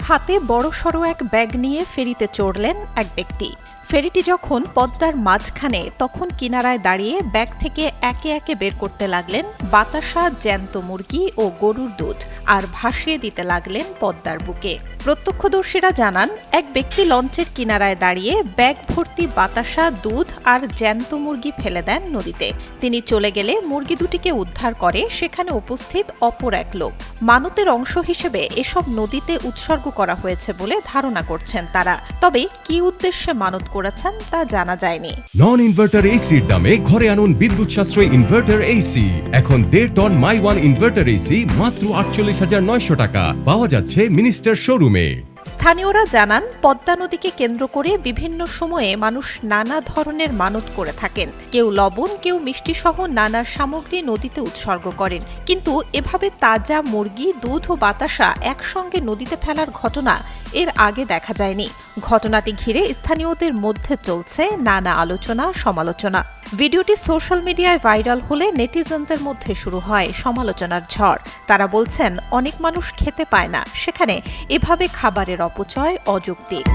হাতে বড়সড় এক ব্যাগ নিয়ে ফেরিতে চড়লেন এক ব্যক্তি। ফেরিটি যখন পদ্মার মাঝখানে তখন কিনারায় দাঁড়িয়ে ব্যাগ থেকে একে একে বের করতে লাগলেন বাতাসা, জ্যান্ত মুরগি ও গরুর দুধ, আর ভাসিয়ে দিতে লাগলেন পদ্মার বুকে। প্রত্যক্ষদর্শীরা জানান, এক ব্যক্তি লঞ্চের কিনারায় দাঁড়িয়ে ব্যাগ ভর্তি বাতাসা, দুধ আর জ্যান্ত মুরগি ফেলে দেন নদীতে। তিনি চলে গেলে মুরগি দুটিকে উদ্ধার করে সেখানে উপস্থিত অপর এক লোক। মানতের অংশ হিসেবে এসব নদীতে উৎসর্গ করা হয়েছে বলে ধারণা করছেন তারা। তবে কি উদ্দেশ্যে মানত করেছেন তা জানা যায়নি। নন ইনভার্টার এসির দামে ঘরে আনুন বিদ্যুৎ সাশ্রয়ী ইনভার্টার এসি। এখন 1.5 টন মাই ওয়ান ইনভার্টার এসি মাত্র 48,900 টাকা পাওয়া যাচ্ছে মিনিস্টার শোরুমে। স্থানীয়রা জানান, পদ্মা নদীকে কেন্দ্র করে বিভিন্ন সময়ে মানুষ নানা ধরনের মানত করে থাকেন। কেউ লবণ, কেউ মিষ্টি সহ নানা সামগ্রী নদীতে উৎসর্গ করেন। কিন্তু এভাবে তাজা মুরগি, দুধ ও বাতাসা একসঙ্গে নদীতে ফেলার ঘটনা এর আগে দেখা যায়নি। ঘটনাটি ঘিরে স্থানীয়দের মধ্যে চলছে নানা আলোচনা, সমালোচনা। ভিডিওটি সোশ্যাল মিডিয়ায় ভাইরাল হলে নেটিজেনদের মধ্যে শুরু হয় সমালোচনার ঝড়। তারা বলছেন, অনেক মানুষ খেতে পায় না, সেখানে এভাবে খাবারের অপচয় অযৌক্তিক।